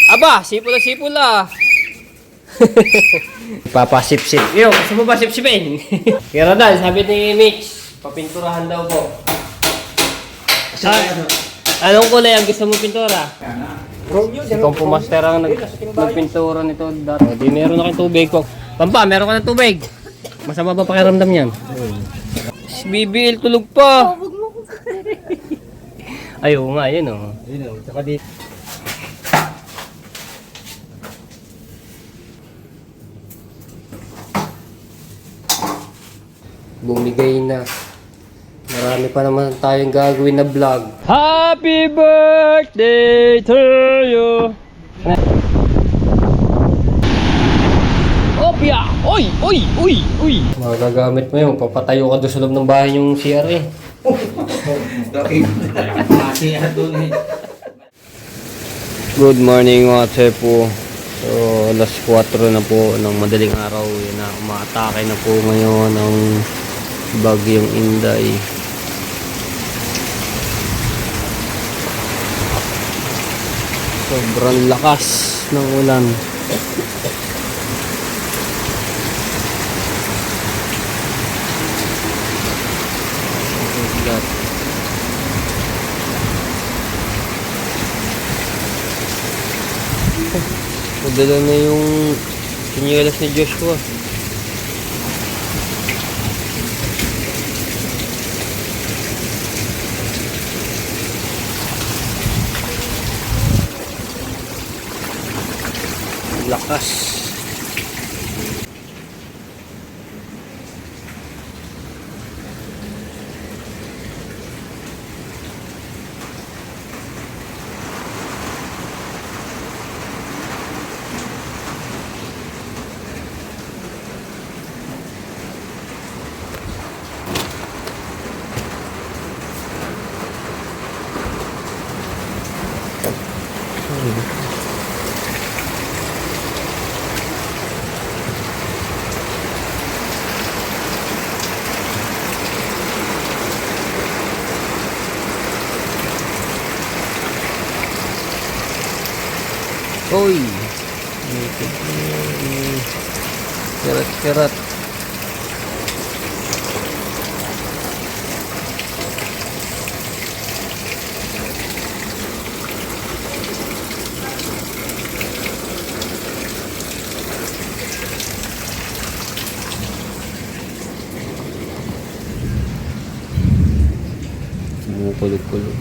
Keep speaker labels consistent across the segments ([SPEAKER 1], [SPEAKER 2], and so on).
[SPEAKER 1] Aba, sipol na sipol ah. Papasip-sip. Yo, gusto mo ba sip-sipin? Kaya Rodan, sabi ni Mitch, papinturahan daw po. Anong kulay ang gusto mo pintura? Ikaw po master ang nagpintura nito dati. Di meron na kayong tubig po. Pampa, meron ka ng tubig. Masama ba pakiramdam yan? Si BBL tulog pa. Ayaw nga, yun o. Yun o, tsaka dito. Bumigay na. Marami pa naman tayong gagawin na vlog. Happy birthday to you! Opya! Oy! Oy! Uy! Uy! Magagamit mo yun. Papatayo ka doon sa loob ng bahay yung CR eh. Good morning mga Tsepo. So, alas 4 na po ng madaling araw. Yan na, umaatake na po ngayon ang bagyong Inday. Sobrang lakas ng ulan. Padala na yung sinyelas ni Joshua. Lakas. Oy! Kerat-kerat. Kulog-kulog.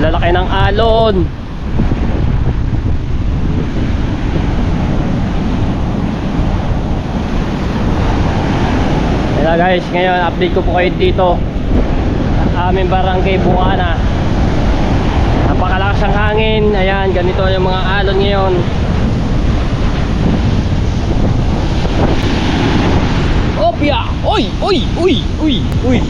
[SPEAKER 1] Lalaki ng alon. Kaya guys, ngayon update ko po kayo dito sa aming barangay Bungana. Napakalakas ang hangin. Ayan, ganito yung mga alon ngayon. Opya! Uy! Uy! Uy! Uy! Uy!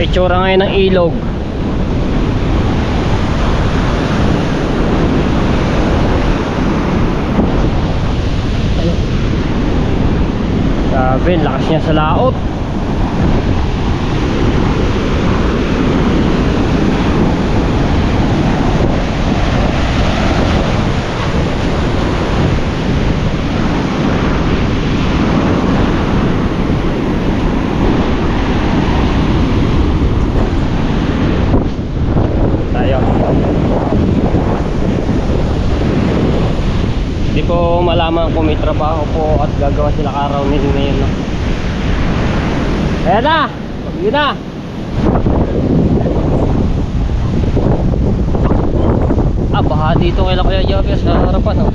[SPEAKER 1] Itsura ngayon ng ilog. Grabe, lakas niya sa laot. Hindi ko malaman kung may trabaho po at gagawa sila araw nila ngayon, no? Ayan na! Pag-iwi na! Baha dito kailan kaya Javier sa harapan, oh.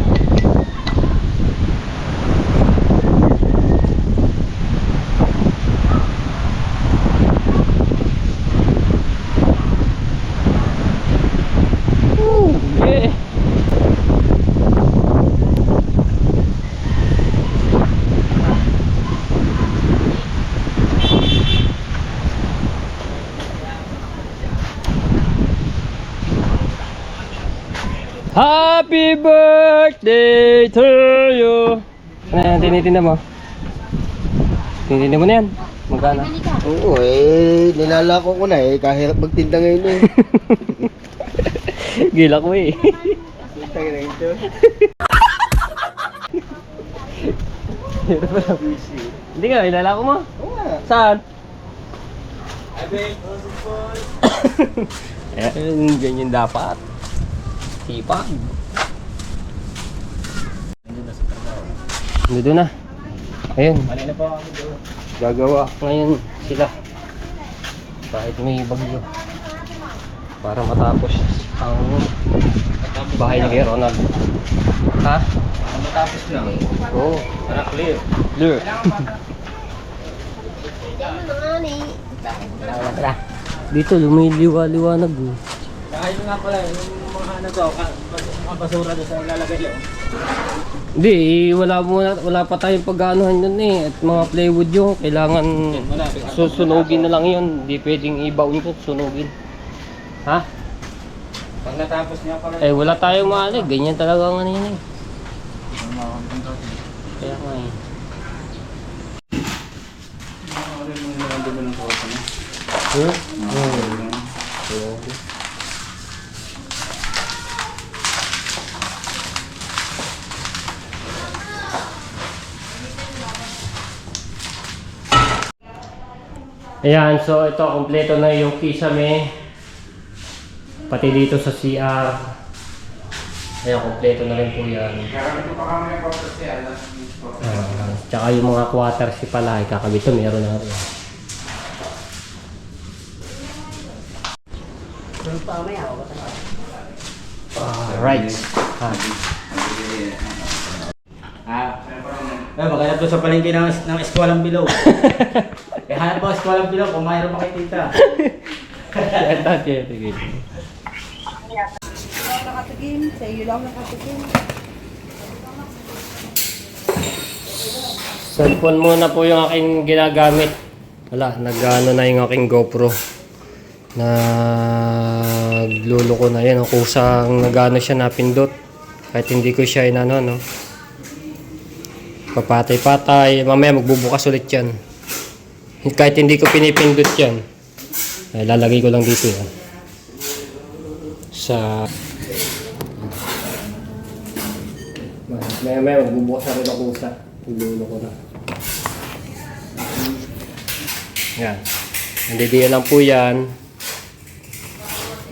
[SPEAKER 1] Yeah. Happy birthday to you. Ano yan, tinitinda mo? Tinitinda mo na yan? Magkano?
[SPEAKER 2] Oo nilalako ko na kahirap magtinda ngayon
[SPEAKER 1] Gila ko eh.
[SPEAKER 2] Tinda na ito.
[SPEAKER 1] Hindi ka, ilalako mo?
[SPEAKER 2] Oo nga.
[SPEAKER 1] Saan? Ayan, ganyan dapat. Sipag. Nandito na. Ayun.
[SPEAKER 2] Kanina pa ako doon.
[SPEAKER 1] Gagawa ngayon sila. Kahit may bagyo. Para matapos ang bahay ni Kuya Ronald. Ha?
[SPEAKER 2] Matapos lang.
[SPEAKER 1] Oo.
[SPEAKER 2] Para clear.
[SPEAKER 1] Clear. Dito lumiliwa-liwanag.
[SPEAKER 2] Ayun nga pala, yung mga ano to, mga basura doon sa lalagay lang.
[SPEAKER 1] Hindi, wala pa tayong pag-aanohan yun eh. At mga plywood yung kailangan susunugin na lang yun. Hindi pwedeng ibaon ko, sunugin. Ha?
[SPEAKER 2] Pag natapos niya pala.
[SPEAKER 1] Eh wala tayong maalig, ganyan talaga ang ano yun eh. Kaya nga eh. Ayan, so ito, kompleto na yung kisame. Pati dito sa CR. Ayan, kompleto na rin po yan. Tsaka yung mga quarters pala, kakabit ito, meron na rin. Right.
[SPEAKER 2] Maghanap doon sa palengke ng Eskwalang Bilog. Hanap mo Eskwalang Bilog kung mayroon makikita.
[SPEAKER 1] Sige.
[SPEAKER 3] Nakatigim, sa iyo lang nakatigim.
[SPEAKER 1] Cellphone muna po yung aking ginagamit. Wala, nag-ano na yung aking GoPro. Nagluluko na yan. Kusang nag-ano siya napindot. Kahit hindi ko siya inano, no. Papatay-patay. Mamaya magbubukas ulit yan. Kahit hindi ko pinipindot yan. Ay, lalagay ko lang dito yan. Sa... Maya-maya magbubukas na rin ako sa luluko na. Yan. Nandidiyan lang po yan.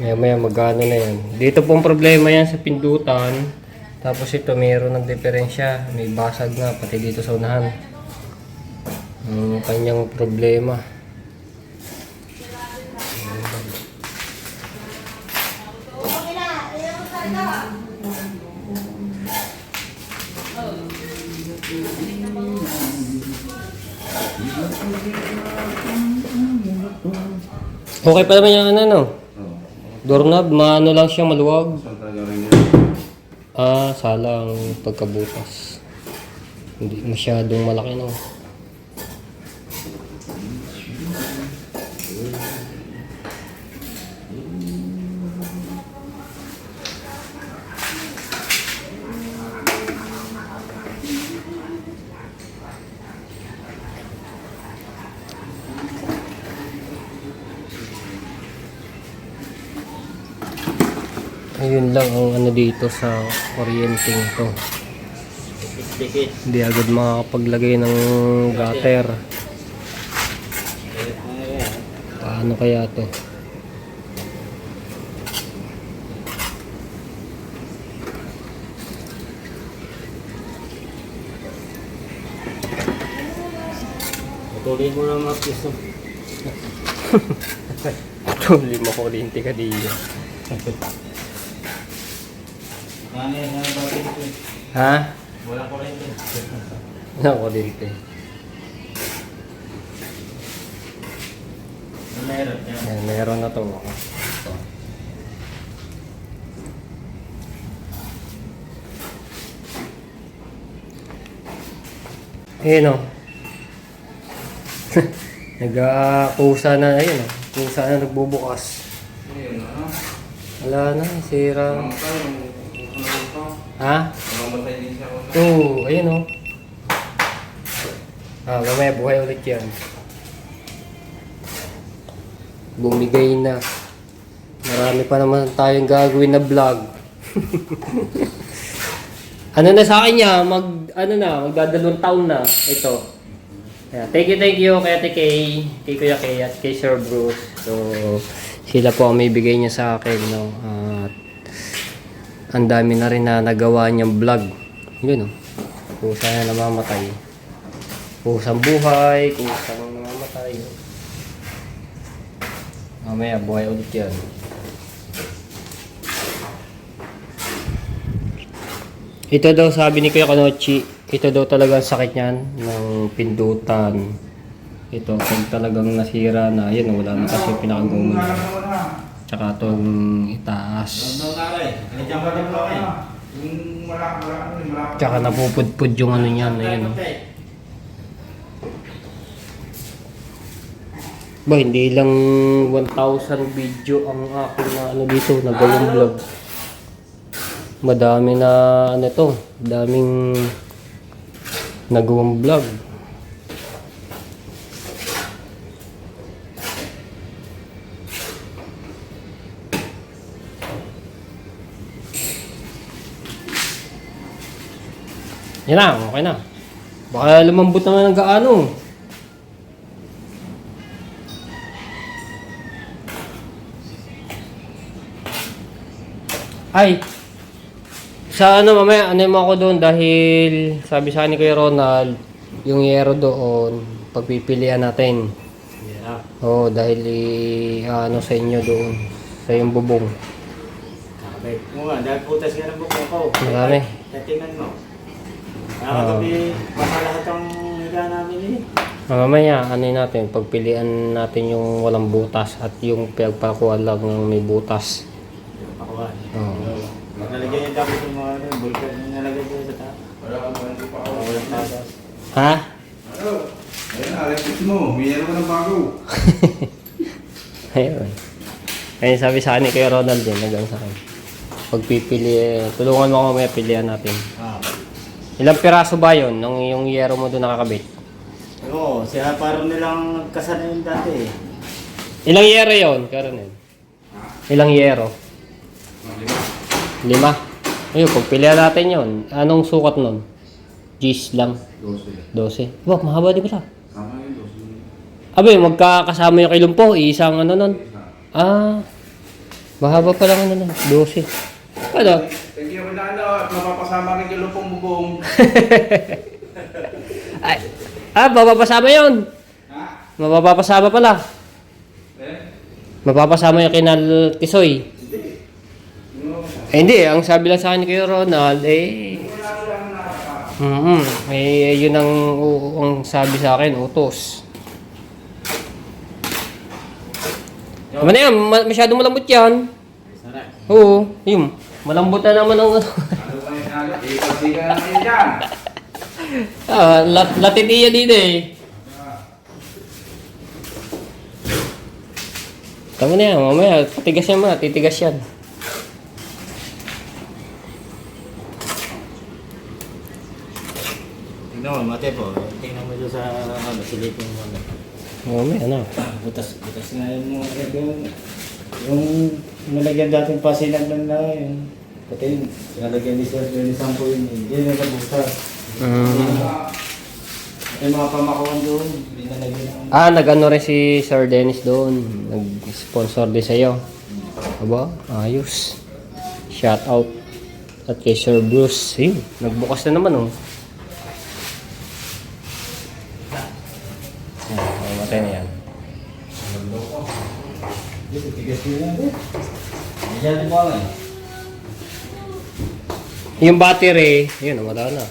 [SPEAKER 1] Maya magano na yan. Dito pong problema yan sa pindutan. Tapos ito mayroon ng diferensya. May basag na pati dito sa unahan. Ang kanyang problema. Okay pa naman yung ano. Doorknob, maano lang siya, maluwag. Salang pagkabutas. Hindi masyadong malaki, no. Ayun lang ang ano dito sa kuryenteng to. Hindi agad makakapaglagay ng gutter. Paano kaya to?
[SPEAKER 2] Tuloy mo na mga piso.
[SPEAKER 1] Tuloy mo kuryente ka dito.
[SPEAKER 2] Ano yan? Ano ba ito?
[SPEAKER 1] Ha?
[SPEAKER 2] Walang kurente.
[SPEAKER 1] Ano kuryente?
[SPEAKER 2] Meron yan.
[SPEAKER 1] Yan, meron na to. Ayun o. Nag-kusa na, ayun o. Kusa na nagbubukas. Wala na, sira. Ha? Oo, ayun o. Mamaya buhay ulit yan. Bumigay na. Marami pa naman tayong gagawin na vlog. Ano na sa akin niya, magdadalawang taon na ito. Yeah, thank you kay Ate Kay, kay Kuya Kay at kay Sir Bruce. So, sila po ang may bigay niya sa akin, no. At ang dami na rin na nagawa niyang vlog. Yun, no. Kusa na namamatay. Kusang buhay, kusang namamatay. Mamaya, buhay ulit yan. Ito daw sabi ni Kuya Kanochi, ito daw talaga ang sakit niyan ng pindutan. Ito, pag talagang nasira na, yun, wala na kasi pinakagawin. Tsaka itong itaas. Tsaka napupudpud yung ano niyan, ayun. Ba, hindi lang 1,000 video ang aking na ano dito, nagawang vlog. Madami na ano to, daming nagawang vlog. Yan na, okay na. Baka lumambot naman ng gaano. Ay, sa ano mamaya, ano mo ako doon dahil sabi sa akin ni Kuya Ronald, yung yero doon, pagpipilian natin.
[SPEAKER 2] Yeah.
[SPEAKER 1] Oo, dahil ano sa inyo doon, sa yung bubong.
[SPEAKER 2] Kakabait mo nga, dahil putas nga ng bukong ko.
[SPEAKER 1] Marami.
[SPEAKER 2] Tatingan mo. Nakagabi, baka lahat ang higa namin eh.
[SPEAKER 1] Mamaya, ano yun natin, pagpilian natin yung walang butas at yung pinagpakuha lang ng may butas.
[SPEAKER 2] Pakuhan.
[SPEAKER 1] Oo.
[SPEAKER 2] Nalagyan niya tapos yung mga bulkan na nalagay dyan sa taas. Walang tatas.
[SPEAKER 1] Ha?
[SPEAKER 4] Ano? Ayun, Alex mo. Mayroon ka ng bago.
[SPEAKER 1] Ayun. Ayun sabi sa akin ni Kuya Ronald din, hanggang sa akin. Pagpipili, tulungan mo ako mamaya, pilihan natin. Ilang piraso ba yun, nung yung yero mo doon nakakabit?
[SPEAKER 2] Oo, siya parang nilang kasanayin dati eh.
[SPEAKER 1] Ilang yero yun, Karonel? Ilang yero? 5. Ayun, pagpilihan natin yun. Anong sukat nun? G's lang. 12. Wah, mahaba di ba?
[SPEAKER 4] Sama yun, 12.
[SPEAKER 1] Abe, magkakasama yung kilong po. Isang ano nun. Ah, mahaba pa lang ano nun. 12. Ano?
[SPEAKER 4] Thank you, Manalo. At mapapasama rin yung lupong bubong.
[SPEAKER 1] Ay, mapapasama yun.
[SPEAKER 4] Ha?
[SPEAKER 1] Mapapasama pala.
[SPEAKER 4] Eh?
[SPEAKER 1] Mapapasama yung kinal Tisoy. Hindi, ang sabi lang sa akin ni Kuya Ronald, yun ang sabi sa akin, utos. Ano na yan, masyadong malambot yan.
[SPEAKER 2] Sarap.
[SPEAKER 1] Oo, yun, malambot na naman ang ano.
[SPEAKER 4] Ano ba yung nalat? Kasi ka naman yun dyan.
[SPEAKER 1] Latitiya dito eh. Tama na yan, mamaya, patigas yan mga, titigas yan.
[SPEAKER 2] Tingnan mo, mate po. Tingnan mo doon sa silipin mo.
[SPEAKER 1] Mamaya na.
[SPEAKER 2] Butas na yun mo. Yung nalagyan dating pasinan lang na yun. Pati yun, nalagyan ni Sir yung isang po yun. Yun yung nabutas. Yung mga pamakuan doon, hindi nalagyan ng...
[SPEAKER 1] Nag-ano rin si Sir Dennis doon. Nag-sponsor din sa'yo. Aba, ayos. Shout out. At kay Sir Bruce. Ayun, nagbukas na naman oh.
[SPEAKER 2] Dito, tigas yun lang. Diyan mo nga.
[SPEAKER 1] Yung battery, yun, wala na.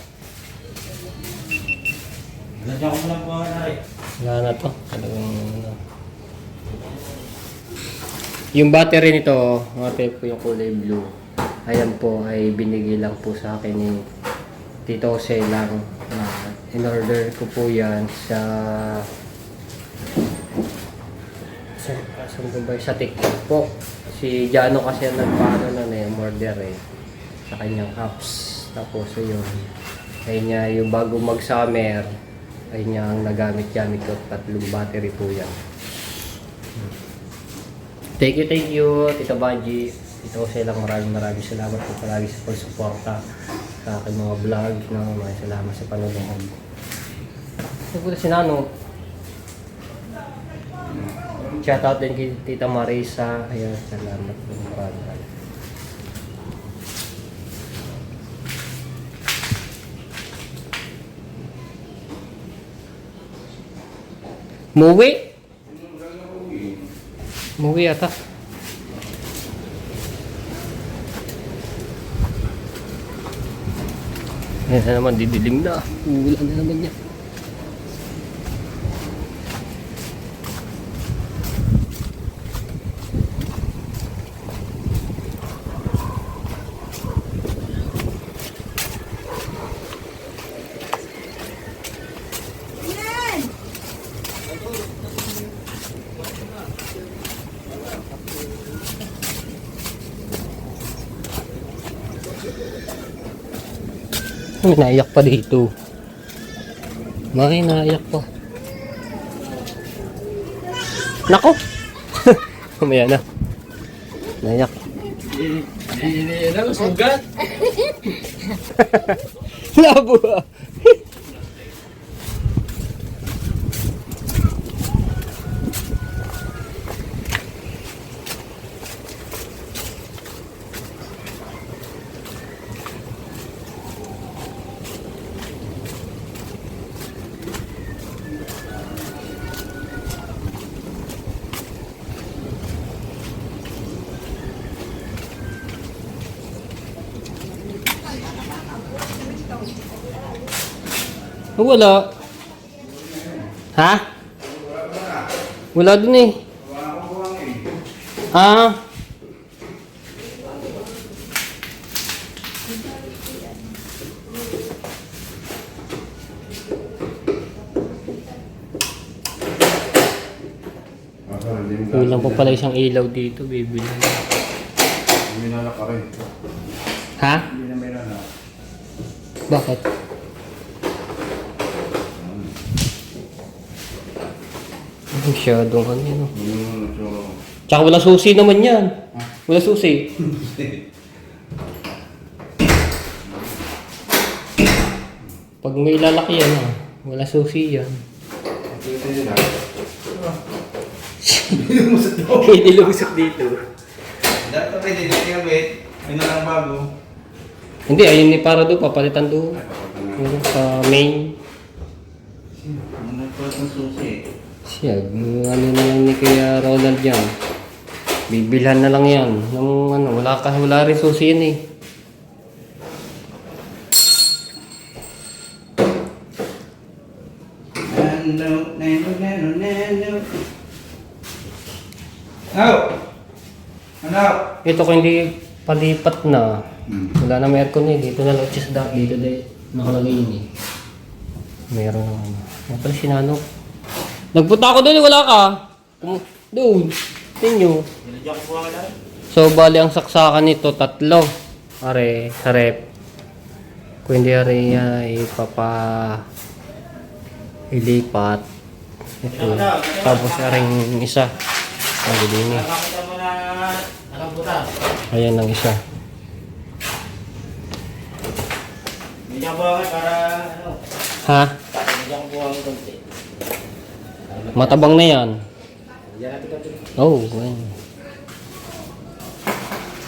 [SPEAKER 2] Nandiyan ko lang po nga na rin.
[SPEAKER 1] Wala na to. Talagang, ano. Yung battery nito, mga po yung kulay blue. Ayan po ay binigay lang po sa akin ni Tito Jose lang. In order ko po yan saan ko ba? Sa TikTok po. Si Jano kasi ang nagpaano na yung order sa kanyang apps. Tapos yun. Ayun niya yung bago mag-summer ay niya ang nagamit-gamit ko. 3 battery po yan. Thank you, Tito Banji. Tito Jose lang, maraming salamat po palagi sa pagsuporta sa aking mga vlog. No? Maraming salamat sa panonood. Ito po si Nano. Shoutout din kay Tita Marisa. Ayan, salamat po. Maraming. Muwi? Muwi ata. Ayan na naman, didilim na. Uulan na naman yan. May naiyak pa dito. May naiyak pa. Nako! Kumaya na. Naiyak.
[SPEAKER 2] Hindi na, sugat.
[SPEAKER 1] Labo ah. Wala. Ha? Wala dun eh. Ah. Kulang pa pala isang ilaw dito, baby.
[SPEAKER 4] Hindi na ka rin.
[SPEAKER 1] Ha?
[SPEAKER 4] Hindi na meron na.
[SPEAKER 1] Bakit? Masyadong ano yun. Tsaka wala susi naman yan. Wala susi. Pag may lalaki yan wala susi yan.
[SPEAKER 4] Ito yun ha.
[SPEAKER 1] Hindi lumusok dito.
[SPEAKER 4] Dapat pa pwede dito yung wait. May nalang bago.
[SPEAKER 1] Hindi, ayun ni para doon, papalitan doon. Yung sa main.
[SPEAKER 2] Ano nagpalit ng susi?
[SPEAKER 1] Siya, ano na lang ni Kuya Ronald yan. Bibilhan na lang yan. Nung ano, wala rin susi yan eh.
[SPEAKER 4] Ano?
[SPEAKER 1] Ito kung hindi palipat na, wala na may aircon eh. Dito na lang siya sa dati. Dito dahil nakalagay yun eh. Meron na ano. Ano pala si Nano? Nagpunta ako doon eh, wala ka. Doon. Tinyo.
[SPEAKER 2] Nilagyan ko ba ka lang?
[SPEAKER 1] So, bali ang saksakan nito, 3. Are, sa rep. Kung hindi are ilipat. Ito. Tapos aring isa. Ang din eh.
[SPEAKER 2] Nakakita mo na nakabuta.
[SPEAKER 1] Ayan ang isa.
[SPEAKER 2] Nilagyan ko ba para ano?
[SPEAKER 1] Ha?
[SPEAKER 2] Nilagyan ko ba ang konti?
[SPEAKER 1] Matabang na yan.
[SPEAKER 2] Nilagyan natin konti.
[SPEAKER 1] Oh, ayan.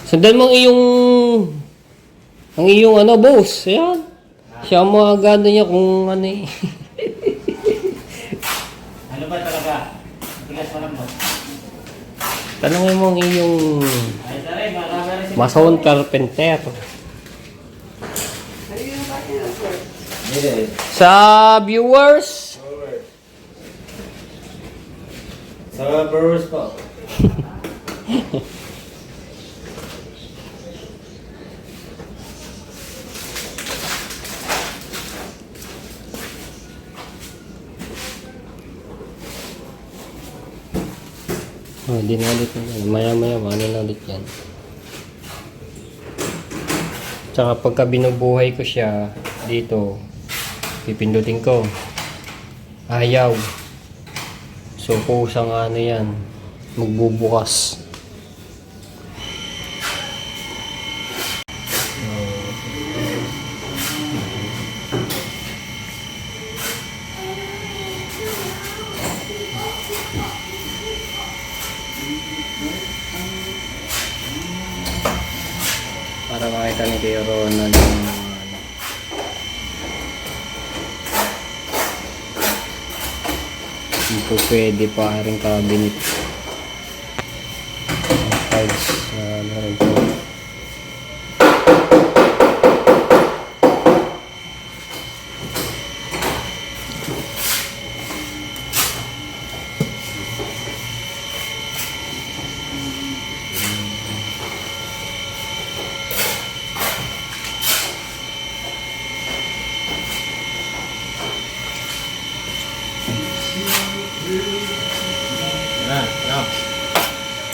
[SPEAKER 1] Sundan mo ang iyong ano, boss. Ayan. Siya ang mga gano niya kung ano eh.
[SPEAKER 2] Ano ba talaga? Tigas
[SPEAKER 1] Tanungin mo ang iyong
[SPEAKER 2] Ay, tari, marami rin si
[SPEAKER 1] mason carpenter.
[SPEAKER 2] Hindi.
[SPEAKER 1] Sa viewers,
[SPEAKER 2] Sa Brewers po.
[SPEAKER 1] hindi na ulit yan. Maya-maya, ano na ulit yan. Tsaka pagka binubuhay ko siya dito, pipindutin ko. Ayaw. So, kusang ano yan, magbubukas. Para makita ni Kuya Ronald yung mga ano. Hindi po pwede pa rin cabinet. Ang tiles na ano rin po.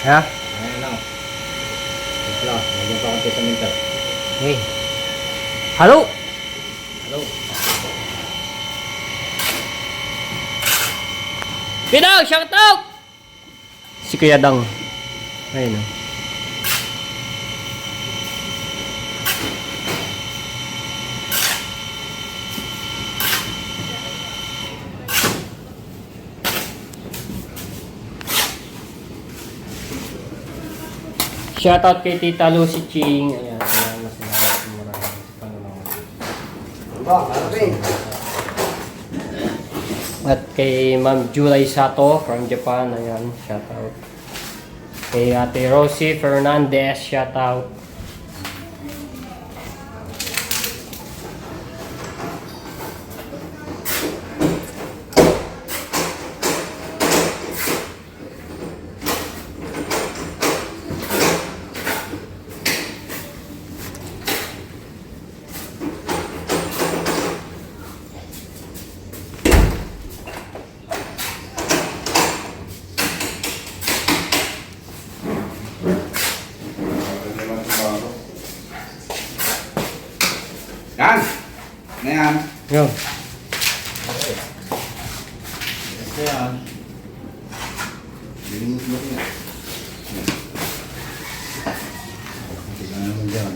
[SPEAKER 1] Ha?
[SPEAKER 2] Ayan lang. Ito lang. Nagyan pa konti sa minta.
[SPEAKER 1] Hey. Hello?
[SPEAKER 2] Hello.
[SPEAKER 1] Pinaw, shout out! Si Kuya Dang. Ayun o. Shoutout kay Tita Lucy Ching. Ayan, salamat sa maraming panonood. At kay Ma'am Julay Sato from Japan. Ayan, shoutout. Kay Ate Rosie Fernandez, shoutout.
[SPEAKER 4] Yan! Na yan.
[SPEAKER 1] Yun.
[SPEAKER 2] Ito yan.
[SPEAKER 4] Lilimos mo yan. Tignan naman dyan.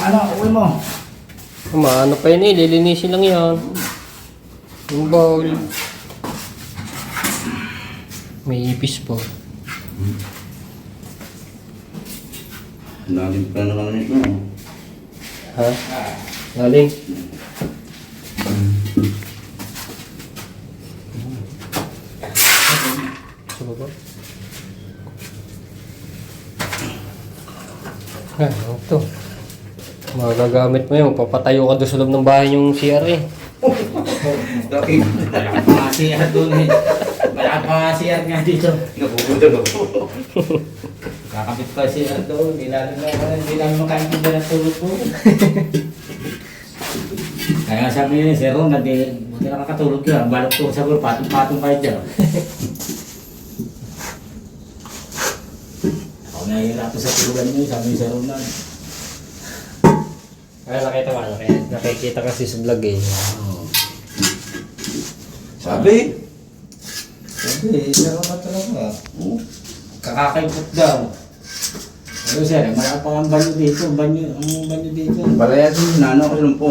[SPEAKER 2] Ano, uwi mo?
[SPEAKER 1] Ano pa yun eh, lilinisin lang yan. Yung bowl. May ipis po.
[SPEAKER 4] Lalim pa naman ito.
[SPEAKER 1] Ha? Galing. Sa baba. Ano ito? Magagamit mo yun. Papatayo ka doon sa loob ng bahay yung CRA.
[SPEAKER 4] Okay.
[SPEAKER 2] Malaki pa nga CR doon eh. Malaki pa nga CR nga dito.
[SPEAKER 4] Napupunta ko.
[SPEAKER 2] Kakapit pa CR doon. Hindi namin makaintindi ng tulog po. Kaya sabi niya, Sir Ron, buti nakakatulog yun. Balok ko sa bulo, patong-patong kayo dyan. Ako nahihirap sa tulugan niyo, sabi ni Sir Ron na.
[SPEAKER 1] Kaya nakikita kasi sa vlog eh.
[SPEAKER 4] Sabi?
[SPEAKER 2] Meron ka talaga. Kakakaipot daw. Pero sir, malaki pa ang banyo dito. Ang banyo dito.
[SPEAKER 4] Balaya din, nano ko lumpo.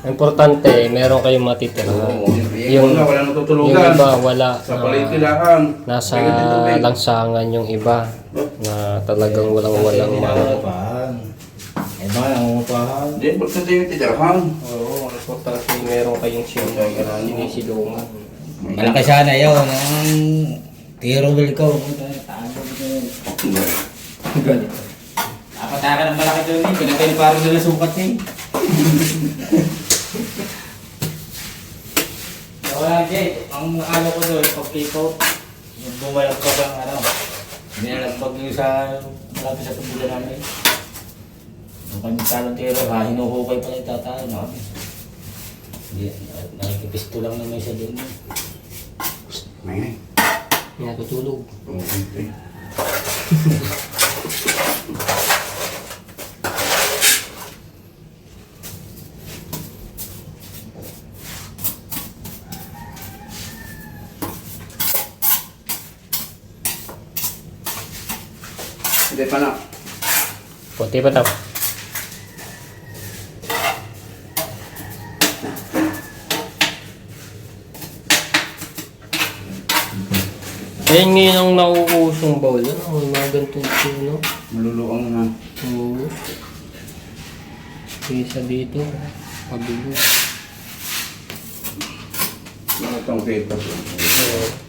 [SPEAKER 1] Importante, meron kayong matitira.
[SPEAKER 4] Oo, yung wala natutulugan.
[SPEAKER 1] Yung iba, wala.
[SPEAKER 4] Sa palengke lang.
[SPEAKER 1] Nasa langsangan yung iba na talagang walang mga...
[SPEAKER 2] Eh ba, nangungupahan.
[SPEAKER 4] Hindi, bakit yung titirahan?
[SPEAKER 1] Oo, importante meron kayong sinisilungan.
[SPEAKER 2] Malaki sana yun. Ang tirol ko. Ganito. Napataka ng malaki doon eh. Pinagkain parang nila sukat eh. Wala, Jay. Ang nakala ko doon, pag-people, bumalagpag ang ano. Binalagpag yung sa malapit sa tubulan namin. Ang kanyang talong tiro, hinuhukay pala yung tatalo namin. Hindi, nakikipisto lang naman siya doon.
[SPEAKER 4] May.
[SPEAKER 1] Natutulog.
[SPEAKER 4] Okay. Hindi pa na.
[SPEAKER 1] Puti pa tao. Ayan ngayon ang nauusong bowl. Ano? Mga ganito no?
[SPEAKER 4] Maluluang na.
[SPEAKER 1] Oo. Isa dito. Pabilo.
[SPEAKER 4] Mga itong paper.
[SPEAKER 1] Oo.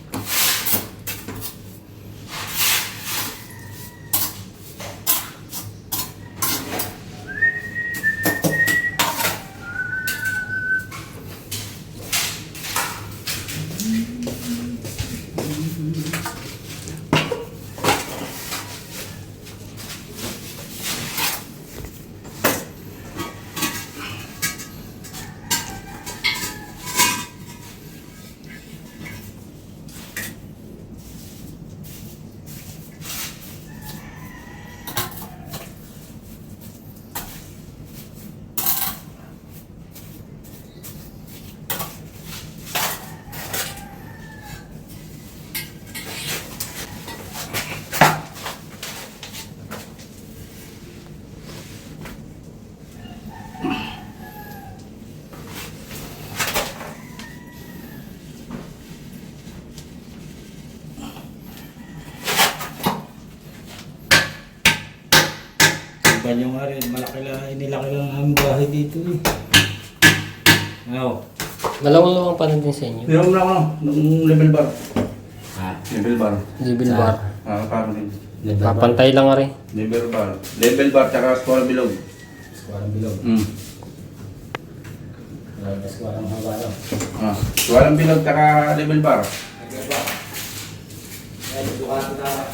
[SPEAKER 2] Banyo nga rin, inilaki lang ang bahay dito eh. Ano?
[SPEAKER 1] Malawang pa na din sa inyo.
[SPEAKER 4] Meron na ako nung level bar.
[SPEAKER 2] Ha?
[SPEAKER 4] Level bar.
[SPEAKER 1] Level bar.
[SPEAKER 4] Parang din.
[SPEAKER 1] Papantay lang nga rin.
[SPEAKER 4] Level bar. Level bar tsaka square bilog.
[SPEAKER 2] Walang bilog. Tapos walang hawalo.
[SPEAKER 4] Square bilog tsaka level bar.
[SPEAKER 2] Ay, Ducati na.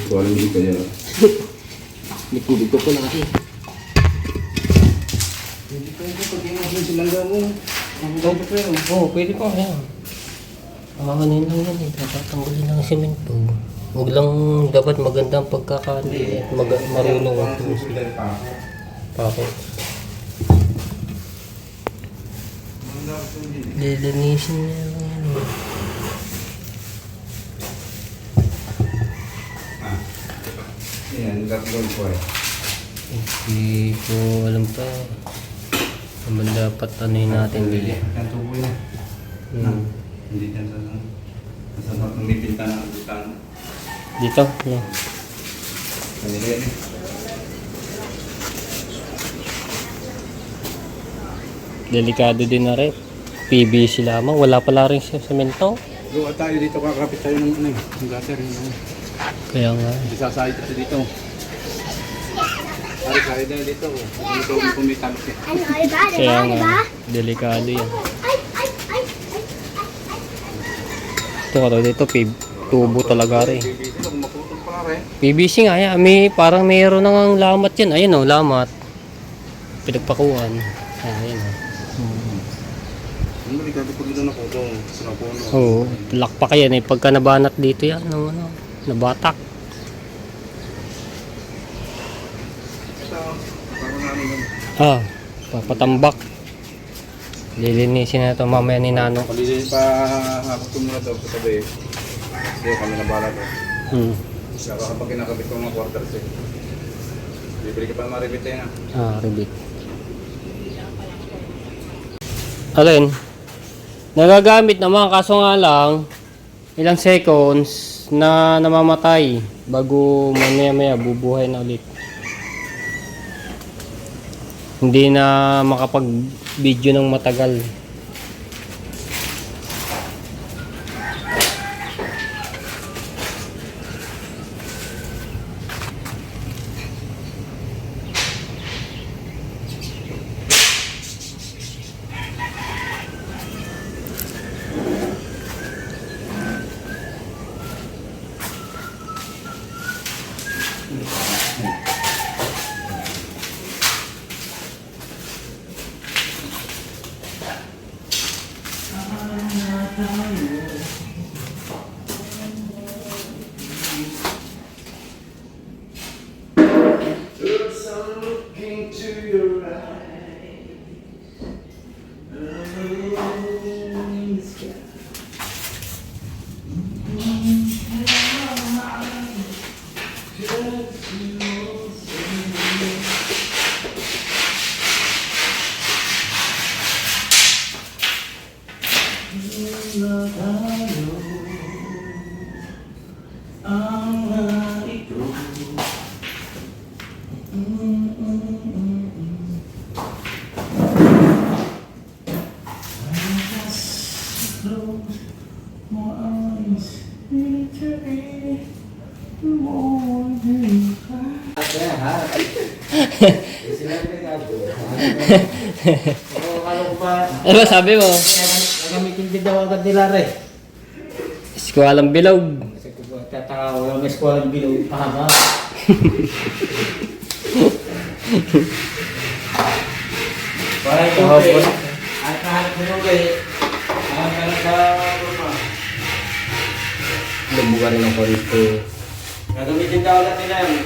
[SPEAKER 4] Square bilog ka yan.
[SPEAKER 1] May tubig ko pala kasi.
[SPEAKER 4] Hindi ko pag yung sinangga mo.
[SPEAKER 1] Oo, pwede pa. Ayan. Ano lang yan eh. Tatanggalin ng semento. Huwag lang dapat magandang pagkakali at marunong ang Pakit. Lilinisin niya lang yan eh.
[SPEAKER 4] Yan, gagawin ko eh.
[SPEAKER 1] Hindi ko alam pa. Naman dapat anuhin natin dito.
[SPEAKER 4] Yan tubo yun. Hindi yan sa may pintana ng butana.
[SPEAKER 1] Dito? No.
[SPEAKER 4] Kanila yan eh.
[SPEAKER 1] Delikado din na rin. PVC lamang. Wala pala rin siya semento.
[SPEAKER 4] Gawa tayo dito, kakapit tayo ng ano eh. Ng gutter yun.
[SPEAKER 1] Kaya nga.
[SPEAKER 4] Hindi sasahid tayo dito. Sahid na dito. Dito kung may talok eh.
[SPEAKER 1] Kaya nga. Delikado yan. Ito ka dito. Tubo talaga rin.
[SPEAKER 4] Dito kung maputol pala rin.
[SPEAKER 1] PVC nga yan. Parang mayroon nang lamat yan. Ayun o, lamat. Pinagpakuan. Ayun o.
[SPEAKER 4] Ano delikado pag ito naputol? Sa napuno.
[SPEAKER 1] Oo. Lakpak yan eh. Pagka nabanat dito yan. Ano. Nabatak.
[SPEAKER 4] Ito, parang namin yun.
[SPEAKER 1] Papatambak. Lilinisin na ito mamaya ni Nano.
[SPEAKER 4] Palilis pa ako tumula daw sa tabi. Kasi kami nabala to. Saka kapag kinakabit ko mga quarters eh. Bibili ka pa maribit eh na.
[SPEAKER 1] Ribit. Alin? Nagagamit naman kaso nga lang ilang seconds na namamatay bago maya bubuhay na ulit. Hindi na makapag-video ng matagal. Ano ba sabi mo?
[SPEAKER 2] Nagamitin din daw agad nila rin.
[SPEAKER 1] Eskwalang bilog.
[SPEAKER 2] Kasi kung tataka ko yung eskwala ng bilog pahaba. Parang ito okay. At kahit mo okay. Ang ka sa rumah.
[SPEAKER 1] Lumbuga rin ang koriste.
[SPEAKER 2] Gagamitin daw agad nila yun.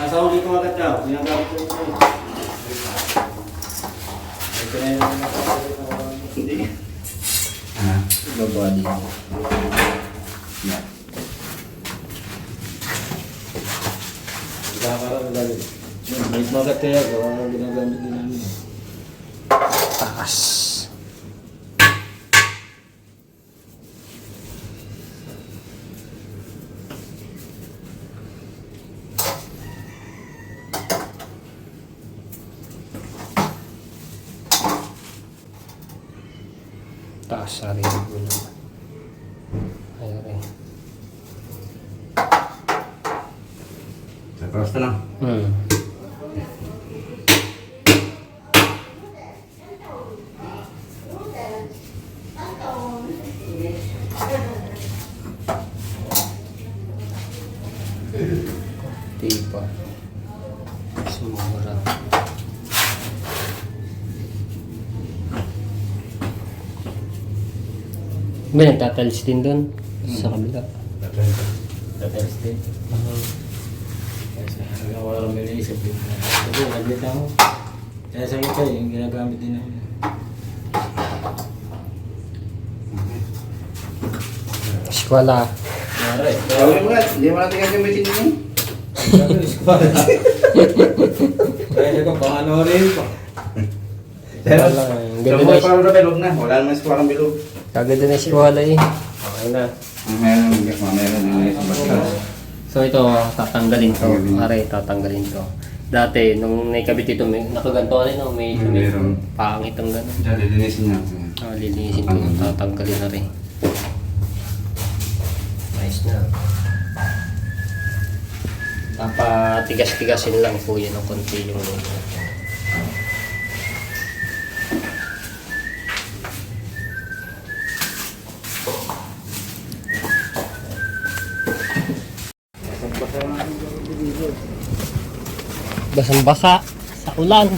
[SPEAKER 2] Asauli ko agad daw. Ginagamit ko ito. Ito na yun.
[SPEAKER 4] Hindi.
[SPEAKER 1] Babadi.
[SPEAKER 4] Yeah.
[SPEAKER 2] Gagawin dali. May magat kaya ko. Ginagamit din namin.
[SPEAKER 1] Taas. Taas sa rin ko naman. Ayun rin.
[SPEAKER 4] Tapos na lang.
[SPEAKER 1] Tipa. Sumura. May nagtatalis din doon sa kabila.
[SPEAKER 2] Tatalis din. Kaya wala kami naisip din. Sabi, naglit ako. Kaya sa ito, yung ginagamit din namin.
[SPEAKER 1] Eskwela.
[SPEAKER 2] Mare,
[SPEAKER 4] Gawin mo nga. Hindi mo natin gagamitin yun.
[SPEAKER 2] kaya ko, paano rin pa.
[SPEAKER 4] Pero,
[SPEAKER 1] Wala, ang ganda
[SPEAKER 4] mo
[SPEAKER 1] na-
[SPEAKER 4] parang na bilog na. Wala naman sa parang bilog.
[SPEAKER 1] Kaganda na eskwela eh. Okay na.
[SPEAKER 4] Meron din sa baskas.
[SPEAKER 1] So ito, tatanggalin to. Are, tatanggalin to. Dati, nung naikabit ito, may nakaganto ka rin, no? May
[SPEAKER 4] Meron.
[SPEAKER 1] pangit ang gano'n.
[SPEAKER 4] Diyan, lilinisin niya.
[SPEAKER 1] Lilinisin ko, tatanggalin na rin. Nice na. Papatigas-tigasin lang po yan ng konti yung logo. Basang-basa sa ulan.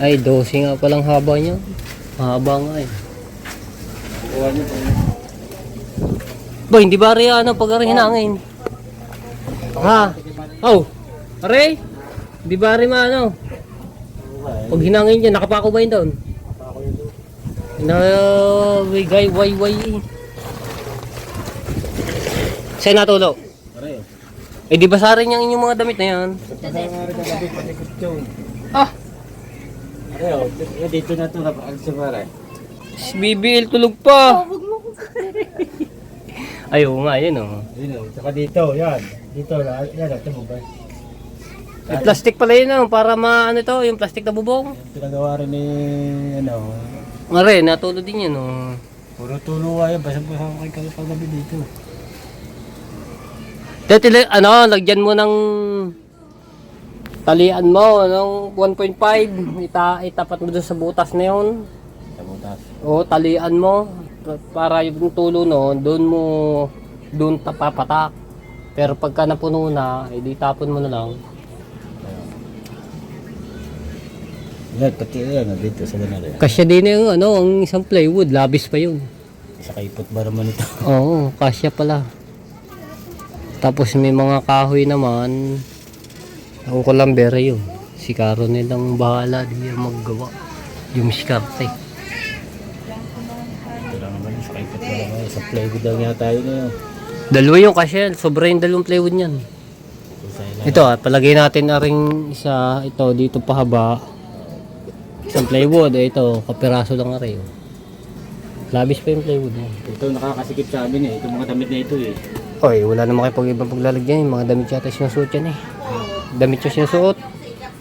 [SPEAKER 1] Ay, 12 nga palang haba niya. Mahaba nga eh.
[SPEAKER 2] Kuha niyo pa.
[SPEAKER 1] Boy, hindi ba rin ano pag rin hinangin? Ha? Oh. Are? Di ba rin maano? Pag hinangin niya, nakapako ba yun doon? Na, wigay, way. Saan natulo? Eh di ba sa rin yung inyong mga damit na yan? Ah!
[SPEAKER 2] Dito na ito, napakagsimara.
[SPEAKER 1] BBL tulog pa! Ay, oo nga, yun oh.
[SPEAKER 2] Saka dito, yan. Dito, yan, ito mo ba?
[SPEAKER 1] May plastic pala yun oh, para maano to, yung plastic na bubong.
[SPEAKER 2] Pinagawa rin ni, ano,
[SPEAKER 1] Mare, natulog din yan oh.
[SPEAKER 2] puro tuluwa yan, basang-basang kay kagabi dito.
[SPEAKER 1] Dati, ano, lagyan mo ng talian mo, ng 1.5, itapat mo dun sa butas na yun.
[SPEAKER 2] Sa butas.
[SPEAKER 1] O, talian mo, para yung tulo no, doon tapapatak. Pero pagka napuno na, edi tapon mo na lang.
[SPEAKER 2] Yan, pati yan, dito sa ganun.
[SPEAKER 1] Kasya din yung ano, ang isang plywood, labis pa yun.
[SPEAKER 2] Sa kaipot ba naman ito?
[SPEAKER 1] Oo, kasya pala. Tapos may mga kahoy naman. Ako ko lang bere yun. Si Caro nilang bahala, di yan maggawa. Yung miskarte.
[SPEAKER 2] Ito lang naman, sa kaipot ba naman. Sa plywood lang yata yun yun.
[SPEAKER 1] Dalawa yung kasya, sobra yung dalawang plywood niyan. Ito palagay natin na ring isa, ito dito pahaba. Isang plywood, ito, kapiraso lang na rin. Labis pa yung plywood mo.
[SPEAKER 2] Ito nakakasikip sa amin eh. Ito mga damit na ito eh.
[SPEAKER 1] Oy, wala naman kayo ibang paglalagyan. Yung mga damit yata sinusuot yan eh. Damit yung sinusuot.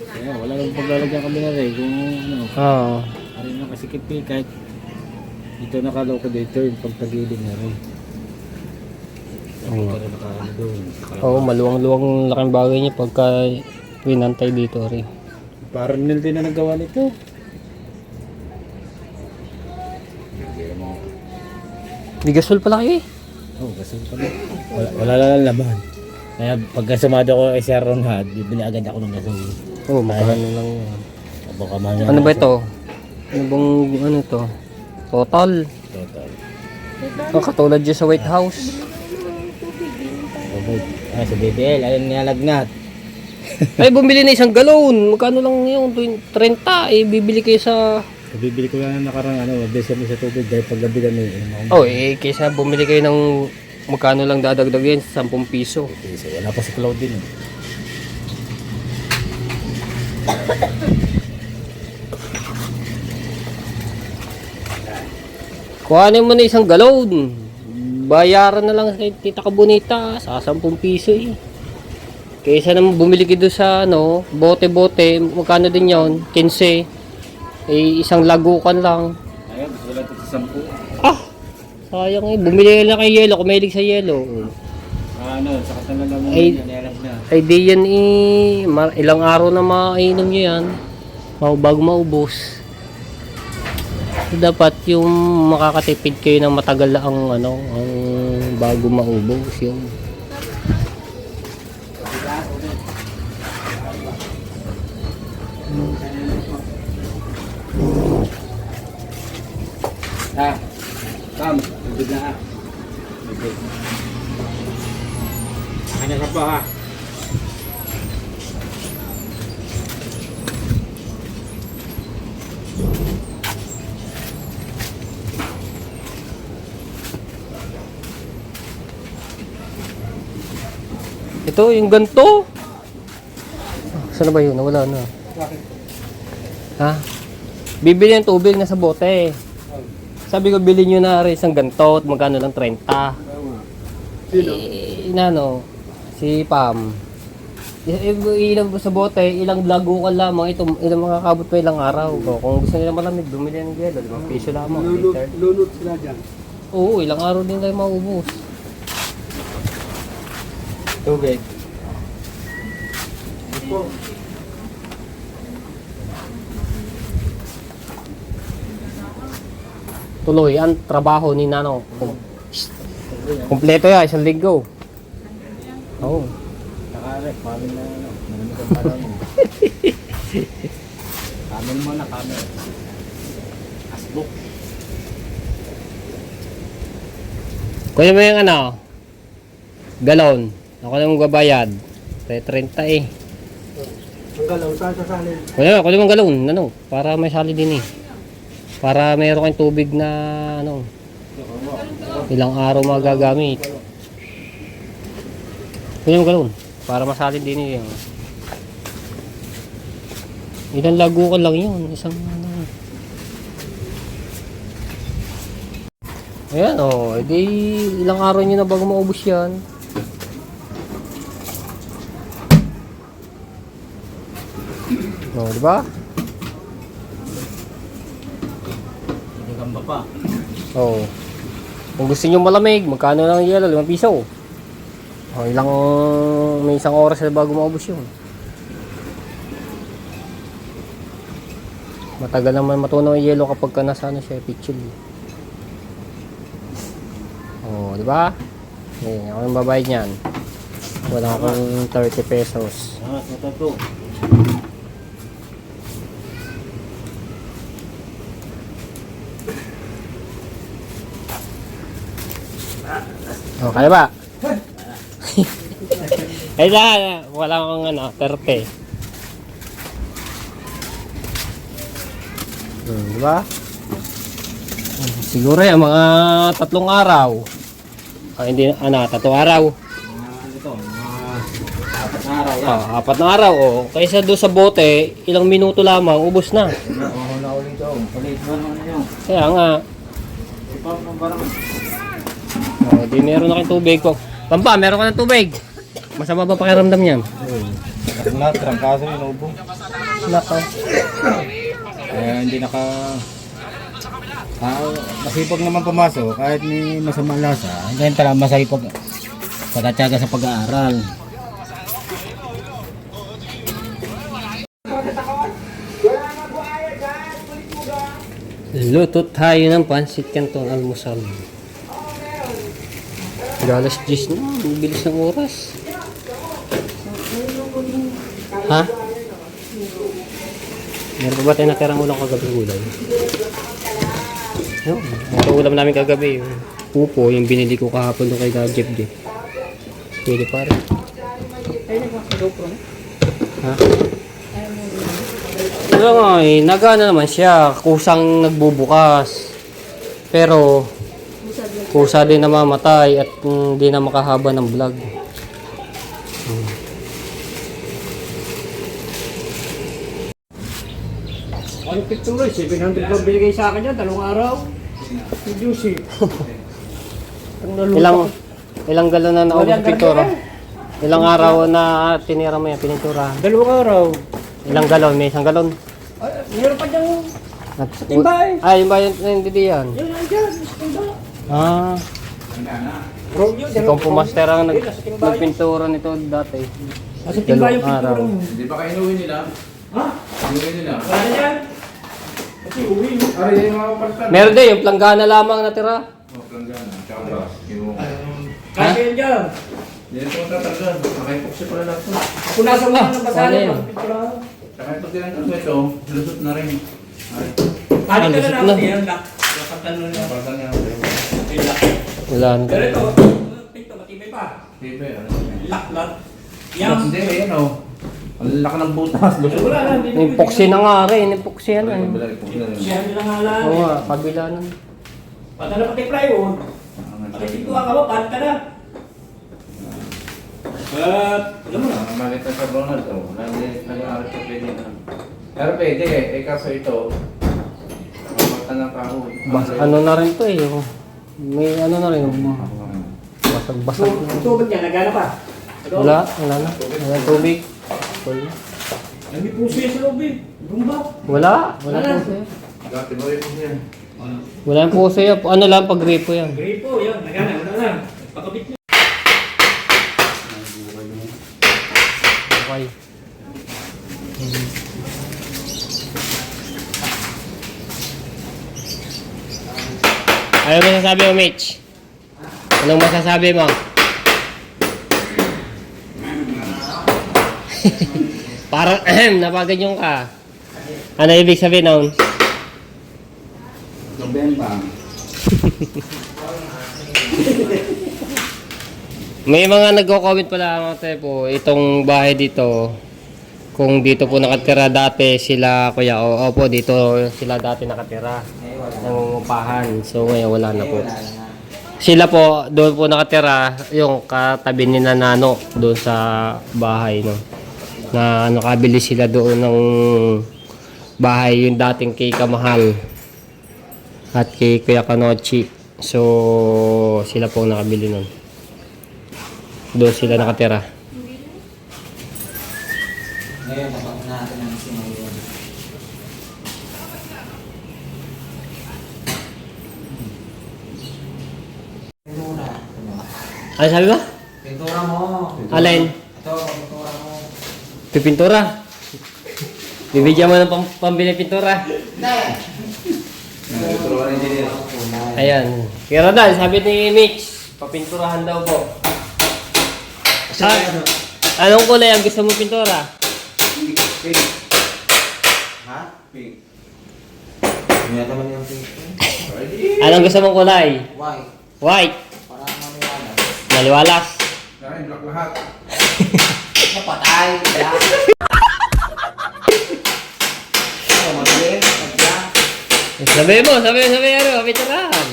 [SPEAKER 2] Kaya wala nang paglalagyan kami na rin. Kung ano,
[SPEAKER 1] Oo.
[SPEAKER 2] ano yung nakasikip eh. Kahit ito nakaloko dito yung pagtagilid na rin.
[SPEAKER 1] Oo.
[SPEAKER 2] Pero nakaano doon.
[SPEAKER 1] Oo, maluwang-luwang laking bagay niya pagka pinantay dito rin.
[SPEAKER 2] Parang nil din na nagawa nito.
[SPEAKER 1] Bigasol pala kayo eh.
[SPEAKER 2] Oo, kasi pala. Wala lang laman. Kaya pagka sumado ko kay Sir Ronhad, bibili agad ako ng gasol.
[SPEAKER 1] Oo, makano lang yan.
[SPEAKER 2] Baka mamaya
[SPEAKER 1] Ano ba
[SPEAKER 2] na-
[SPEAKER 1] ito? Ano bang ano to? Total.
[SPEAKER 2] Total.
[SPEAKER 1] Katulad dyan sa White House.
[SPEAKER 2] Ah, sa BBL, ayun nilalagnat.
[SPEAKER 1] Ay, bumili na isang galon. Magkano lang yung 30? Eh, bibili kayo sa...
[SPEAKER 2] Bibili ko lang nakarang ano, mabilis kami sa tubig dahil paggabi kami.
[SPEAKER 1] Oh, eh, kaysa bumili kayo ng... Magkano lang dadagdag yan? 10 piso.
[SPEAKER 2] So, wala pa si Claudine.
[SPEAKER 1] Kuhanin mo na isang galon. Bayaran na lang kay Tita Kabunita sa 10 piso eh. Kaysa naman bumili kayo doon sa ano, bote-bote, magkano din yon? 15. Eh, isang lagukan lang.
[SPEAKER 2] Ayun, gusto ko lang ito sa 10.
[SPEAKER 1] Ah! Sayang eh. Bumili lang kay yelo, kung mahilig sa yelo.
[SPEAKER 2] Ano, sa katalaga mo
[SPEAKER 1] Ay.
[SPEAKER 2] nilalagnat.
[SPEAKER 1] Ay di yan eh. Ilang araw na mainom nyo yan. Bago maubos. Dapat yung makakatipid kayo ng matagal ang ano, ang bago maubos yung
[SPEAKER 2] Kam, tubig na ha. Tubig. Kanya ka pa ha.
[SPEAKER 1] ito yung ganto. Saan na ba yun? Nawala na. Ha? Bibili ng tubig na sa bote. Sabi ko, bilhin nyo na rin isang ganto at magkano lang 30. Inano, si Pam. Ilang sa bote, ilang lago ka lamang. Ito, ilang makakabot pa ilang araw. Kung gusto nila malamig, bumili ng gelo. 5 piso lamang.
[SPEAKER 5] Lunod sila dyan.
[SPEAKER 1] Oo, ilang araw din tayo maubos.
[SPEAKER 2] Tubig.
[SPEAKER 1] Tuloy ang trabaho ni Nano. Kompleto yan, isang linggo. Oo.
[SPEAKER 2] Nakarek, pamin na ano. Malamig ang parang. Kamin mo na, kamin. Asbuk.
[SPEAKER 1] Kuya mo yung ano, galon. Ako na magbabayad. 30 eh.
[SPEAKER 5] Ang galaw, saan sasalin?
[SPEAKER 1] Ako na galon, ano, para may sali din eh. Para mayroon kayong tubig na, ano, ilang araw magagamit. Ako na galon, para masali din eh. Ilang lago ko lang yun, isang, ano. Ayan, oh, edi ilang araw nyo na bago maubos yan. Oh, di ba?
[SPEAKER 2] Hindi kamba pa.
[SPEAKER 1] Oh. Kung gusto niyo malamig, magkano lang ang yelo? 5 piso. Oh, may isang oras na bago maubos yun. Matagal naman matunaw ang yelo kapag ka nasa ano siya, pitchul. Oh, di ba? Okay, ako yung babayad niyan. Wala akong 30 pesos.
[SPEAKER 2] Ito.
[SPEAKER 1] Oh, kaya ba? Ay na, wala akong ano, 30. Diba? Siguro yan, mga 3 araw. Ah, hindi, 3 araw.
[SPEAKER 2] Ito, 4 na araw yan.
[SPEAKER 1] 4 na araw, oh. Kaysa doon sa bote, ilang minuto lamang, ubos na.
[SPEAKER 2] Wala ulit ito. Ulit ba naman yun?
[SPEAKER 1] Kaya nga. Oh, di meron na kayong tubig ko. Pampa, meron ka ng tubig. Masama ba pakiramdam niyan?
[SPEAKER 2] Lahat, trangkaso yung ubo.
[SPEAKER 1] Nako.
[SPEAKER 2] Hindi masipag naman pumasok kahit may masama lasa. Hindi talaga masipag pagkatyaga sa pag-aaral.
[SPEAKER 1] Luto tayo ng pansit canton almusal. Galas 10 na, ang bilis ng oras. Ha? Meron pa ba tayo natirang ulang kagabi gulay? No, ito ulam namin kagabi. Yung pupo, yung binili ko kahapon doon kay Jeff J. Pwede pa rin. Ha? Wala nga eh, nagana naman siya. Kusang nagbubukas. Pero, kusa din na mamatay at hindi na makahaba ng vlog.
[SPEAKER 5] Ano picture? 700 lang binigay sa akin yan, 2 araw. Si Juicy.
[SPEAKER 1] Ilang galon na naubos yung pintura? Ilang araw na tinira mo yan, pinintura?
[SPEAKER 5] 2 araw.
[SPEAKER 1] Ilang galon? May 1 galon?
[SPEAKER 5] Ay, meron pa dyan.
[SPEAKER 1] At-
[SPEAKER 5] Timba eh.
[SPEAKER 1] Ay, yung ba yung hindi yan?
[SPEAKER 5] Yan, dyan. Timba.
[SPEAKER 1] Ah,
[SPEAKER 5] Romeo,
[SPEAKER 1] si Compo Master ang nagpintura nito dati.
[SPEAKER 5] Nasa timba yung
[SPEAKER 1] Dalawang araw.
[SPEAKER 5] picture mo.
[SPEAKER 4] Hindi pa kayo inuwi nila?
[SPEAKER 5] Ha?
[SPEAKER 4] Inuwi nila?
[SPEAKER 5] Wala yan. Kasi uwi mo.
[SPEAKER 4] Ari, yung mga kapalitan.
[SPEAKER 1] Meron din, yung planggana lamang natira.
[SPEAKER 4] Oh, planggana. Tsaka bras. Yung...
[SPEAKER 5] Kasi yan dyan.
[SPEAKER 4] Yan ito ang tatagdan. Nakaipoksi pala lahat to.
[SPEAKER 5] Ako nasa mga ng
[SPEAKER 1] wala
[SPEAKER 5] basahin.
[SPEAKER 1] yan.
[SPEAKER 4] Tsaka ito din ang kaso ito. Lusot na rin. Ay,
[SPEAKER 5] Kali ka
[SPEAKER 1] lusot
[SPEAKER 5] na
[SPEAKER 1] na.
[SPEAKER 5] natin yan. Lakatan mo na.
[SPEAKER 4] napalitan niya.
[SPEAKER 1] Wala na.
[SPEAKER 5] Pero ito, ito, matibay pa.
[SPEAKER 4] Tipe, ano?
[SPEAKER 5] Laklat. Yan.
[SPEAKER 4] Hindi, yan o. Ang laki ng butas. Lusot.
[SPEAKER 5] Wala na.
[SPEAKER 1] Yung poksi na nga rin, yung poksi yan.
[SPEAKER 4] Ay,
[SPEAKER 1] Eh.
[SPEAKER 4] pagbilay, pagbilay.
[SPEAKER 5] Siya nila nga lang.
[SPEAKER 1] Oo nga, kabila nun.
[SPEAKER 5] Pata na pati plywood. Pati pintuan ka mo, paano ka na? Alam mo na.
[SPEAKER 4] Makita sa Ronald, oh. Nag-aaral pa pwede na. Pero pwede eh. Eh kaso ito, mamata ng kahoy.
[SPEAKER 1] Ano na rin to eh. May ano na rin. Basag-basag na.
[SPEAKER 5] Ang tubig niya, nagana pa.
[SPEAKER 1] Wala na. Wala tubig. Wala.
[SPEAKER 5] May puso yan sa loob eh. Bumba.
[SPEAKER 1] Wala puso yan.
[SPEAKER 4] Dati ba yun yan?
[SPEAKER 1] Wala yung puso yan. Ano lang, pag-gripo yan.
[SPEAKER 5] Gripo, yan. Nagana, wala na. Pakabit niya.
[SPEAKER 1] Okay. Ano masasabi mo, Mitch? Anong masasabi mo? Parang napaganyan ka. Ano ibig sabihin nun?
[SPEAKER 4] Gabembang.
[SPEAKER 1] May mga nagko-comment pala mga po, itong bahay dito, kung dito po nakatira dati sila kuya, opo dito sila dati nakatira, nangungupahan. So ngayon wala na po. Sila po, doon po nakatira, yung katabi ni Nano, doon sa bahay, no. Na nakabili sila doon ng bahay, yung dating kay Kamahal at kay Kuya Kanochi. So, sila po nakabili nun. Doon sila nakatira.
[SPEAKER 2] Ngayon, kapag natin ang sinayon. Pintura.
[SPEAKER 1] Ano sabi ba?
[SPEAKER 2] Pintura mo.
[SPEAKER 1] Alin?
[SPEAKER 2] Ito, pintura mo.
[SPEAKER 1] Pipintura. Bibigyan mo ng pambili pintura.
[SPEAKER 4] Turuan engineer.
[SPEAKER 1] Ayan. Kaya Rodal, sabi ni Mitch, papinturahan daw po. Anong kulay ang gusto mo pintura?
[SPEAKER 4] Pink.
[SPEAKER 2] Ha?
[SPEAKER 4] Pink.
[SPEAKER 2] Hindi naman yung pink.
[SPEAKER 1] Anong gusto mong kulay?
[SPEAKER 2] White.
[SPEAKER 1] White.
[SPEAKER 2] Parang mamiwalas.
[SPEAKER 1] Maliwalas.
[SPEAKER 4] Dahil black lahat.
[SPEAKER 2] Napatay. Yan. Ano, mabilis? Pagyan.
[SPEAKER 1] Sabi ano, pinturahan.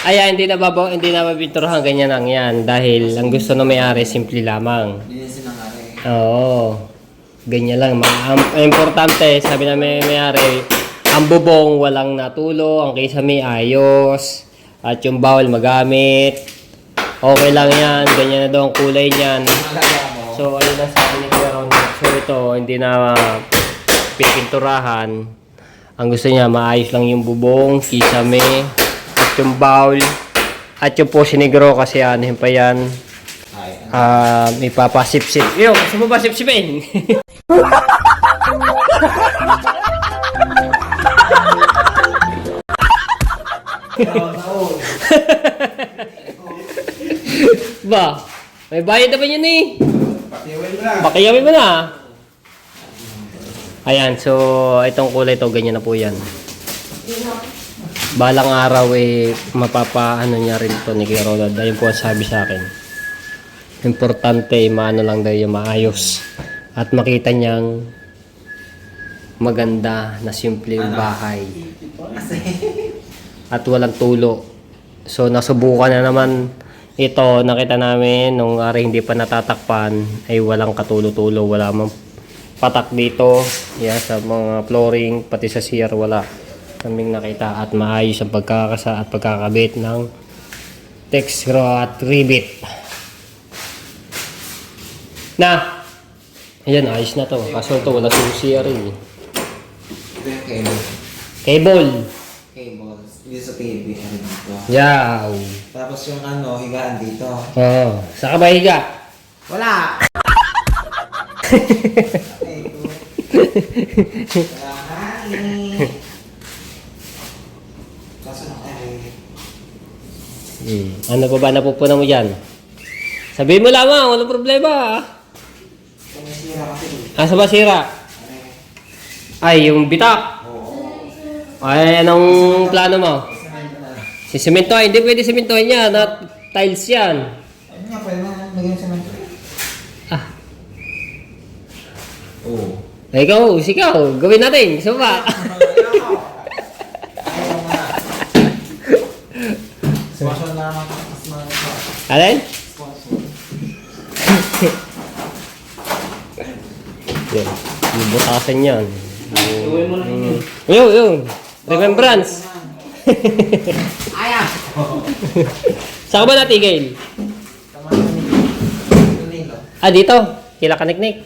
[SPEAKER 1] Ay, hindi na mapinturahan, ganyan lang yan. Dahil ang gusto ng may-ari, simple lamang.
[SPEAKER 2] Linisin ang ari.
[SPEAKER 1] Oo. Ganyan lang. Ang importante, sabi na may-ari, ang bubong walang natulo, ang kisame ayos, at yung bawal magamit. Okay lang yan. Ganyan na daw ang kulay niyan.
[SPEAKER 2] Malaga mo.
[SPEAKER 1] So, ayun lang sabi ni Kuya Ron. So, ito, hindi na pipinturahan. Ang gusto niya, maayos lang yung bubong, kisame, at yung bowl, at yung po sinigro kasi anuhin pa yan.
[SPEAKER 2] Ay,
[SPEAKER 1] Ipapasip-sip. Yo, gusto mo ba sip-sipin? Ba, may bayad naman yun eh.
[SPEAKER 4] Pakiwin mo na.
[SPEAKER 1] Pakiyawin mo na. Ayan, so itong kulay to, ganyan na po yan. Balang araw eh, mapapaano niya rin to ni Kuya Ronald. Ayun po ang sabi sa akin. Importante, maano lang daw yung maayos. At makita niyang maganda na simple yung bahay. At walang tulo. So nasubukan na naman ito, nakita namin nung ari hindi pa natatakpan ay walang katulo-tulo, wala mang patak dito. Yan, sa mga flooring, pati sa CR wala kaming nakita at maayos ang pagkakasa at pagkakabit ng text screw at rivet. Na! Ayan, ayos na to. Kaso ito, wala susi rin.
[SPEAKER 2] ito yung cable.
[SPEAKER 1] Cable.
[SPEAKER 2] Cables. Dito sa TV. Ano dito.
[SPEAKER 1] Yaw.
[SPEAKER 2] Tapos yung ano, higaan dito.
[SPEAKER 1] Oo. Saan ka ba higa?
[SPEAKER 2] Wala! Kaso na
[SPEAKER 1] Ano pa ba napupunan mo dyan? Sabihin mo lamang, walang problema.
[SPEAKER 2] Kumisira kasi.
[SPEAKER 1] Asa ba sira? Ay, yung bitak. Ay, anong plano mo? Si sementohin. Hindi pwede sementohin yan. At tiles yan.
[SPEAKER 2] Ano nga, pwede na lagyan sa mga.
[SPEAKER 1] Ah,
[SPEAKER 2] Oo.
[SPEAKER 1] ikaw. Gawin natin. Gusto mo ba?
[SPEAKER 2] Ayaw mo na. Sponsor na naman mas mga.
[SPEAKER 1] Alin?
[SPEAKER 2] Sponsor.
[SPEAKER 1] Yan. Yung butasan yan.
[SPEAKER 2] Gawin mo na yun.
[SPEAKER 1] Yun. Remembrance.
[SPEAKER 2] Ayaw!
[SPEAKER 1] Saan ka ba natigil?
[SPEAKER 2] Tama na yun.
[SPEAKER 1] Ah, dito. Kila kaniknik.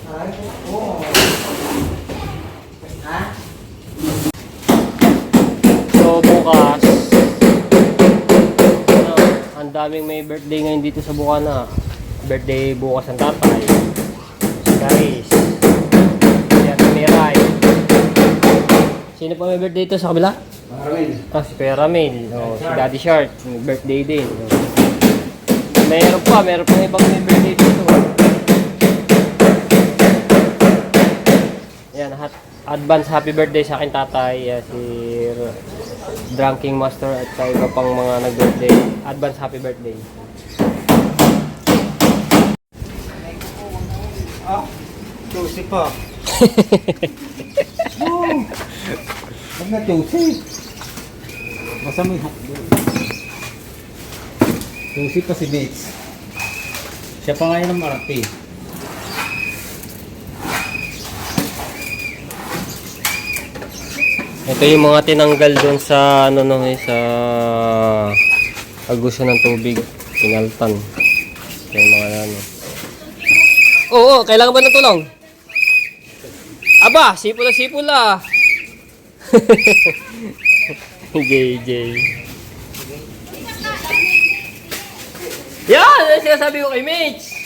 [SPEAKER 2] Ay, oo. Ha?
[SPEAKER 1] So, bukas. Ang daming may birthday ngayon dito sa Bukana. Birthday bukas ang tatay. Si Caris. Si Ate Miray. Sino pa may birthday dito sa kabila?
[SPEAKER 4] Maraming.
[SPEAKER 1] Ah, si Kuya Ramil. Oh, si Daddy Shark. May birthday din. Oh. Meron pa ibang may birthday dito. Yan, advance happy birthday sa akin tatay. Drinking Master at sa iba pang mga nag-birthday. Advance happy birthday.
[SPEAKER 2] Tusi pa. Huwag na tusi. Basta may hotdog. Tusi pa si Bates. Siya pa ngayon ang marapi.
[SPEAKER 1] Ito yung mga tinanggal doon sa ano no, sa agusya ng tubig, pinaltan. Ito yung mga ano. Oo, kailangan ba ng tulong? Aba, sipol na. JJ. Yan! Yan sinasabi ko kay Mitch!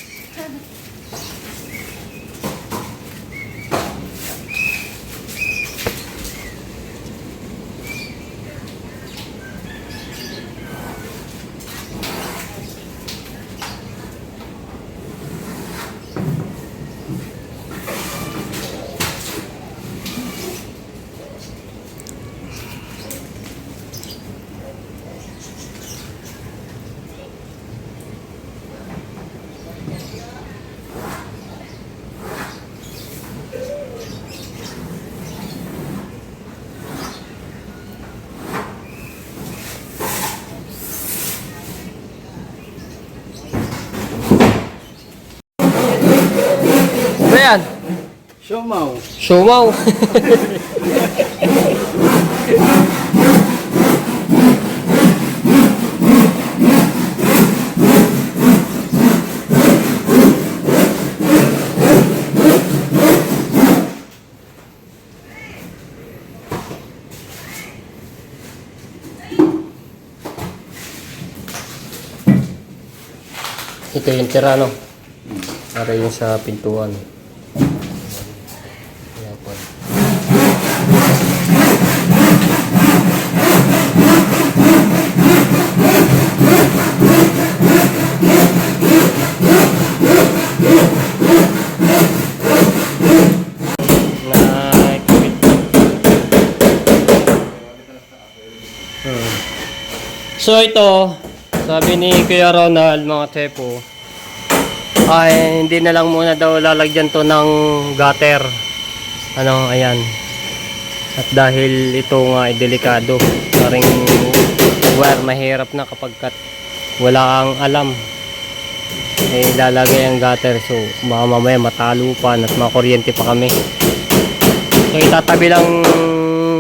[SPEAKER 1] Ano yan?
[SPEAKER 2] Siomaw.
[SPEAKER 1] Siomaw. Ito yung tira, no? Para yung sa pintuan. Ayan po. So ito, sabi ni Kuya Ronald, mga tepo, ay hindi na lang muna daw lalagyan to ng gutter. Ano, ayan. At dahil ito nga ay delikado, paring wire mahirap na kapag wala kang alam. Eh lalagay ang gutter, so baka mamaya matalo pa at makuryente pa kami. So itatabi lang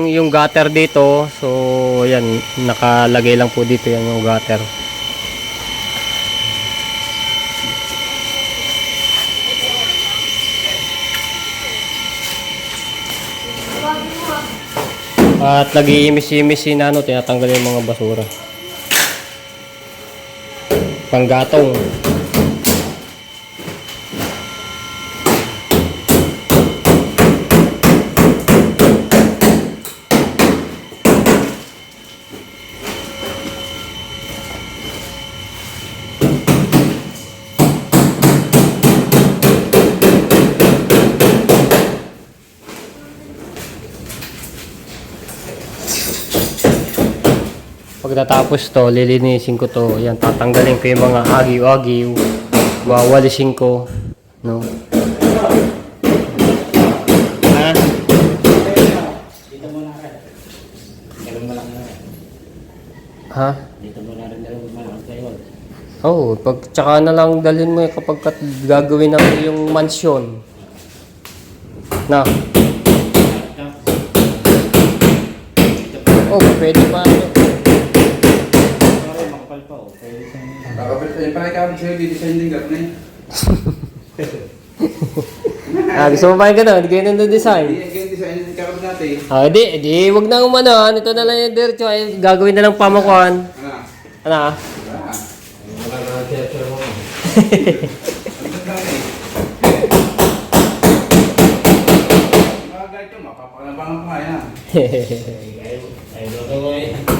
[SPEAKER 1] yung gutter dito. So ayan, nakalagay lang po dito yung gutter. At nag-iimis-imis na ano, tinatanggal yung mga basura. Panggatong. Pagkatapos to, lilinisin ko to. Yan, tatanggalin ko yung mga agiw-agiw. Wawalisin ko. No? Ha?
[SPEAKER 2] Dito mo na rin. Ganun mo lang na rin.
[SPEAKER 1] Ha?
[SPEAKER 2] Dito mo na rin malaki kayo.
[SPEAKER 1] Oo, pag tsaka na lang dalhin mo yung kapag gagawin ng yung mansyon. Na? Oh, pwede pa.
[SPEAKER 2] Makapal pa oh. Pwede sa
[SPEAKER 4] Kakabit, eh, pala ikaw sa'yo, di-design din gano'n eh.
[SPEAKER 1] Gusto mo pa yung gano'n? Hindi kayo nandun design.
[SPEAKER 4] Hindi, yung design din kakabit natin.
[SPEAKER 1] Di, wag na umano. Ito na lang yung diretso. Ay, gagawin na lang pamakuan.
[SPEAKER 4] Ano?
[SPEAKER 1] Ano?
[SPEAKER 4] Wala.
[SPEAKER 2] wala na teacher mo.
[SPEAKER 4] Ano ba eh? Mga guide ito, mapapakalabangan pa nga yan.
[SPEAKER 2] Ay, doon ko eh.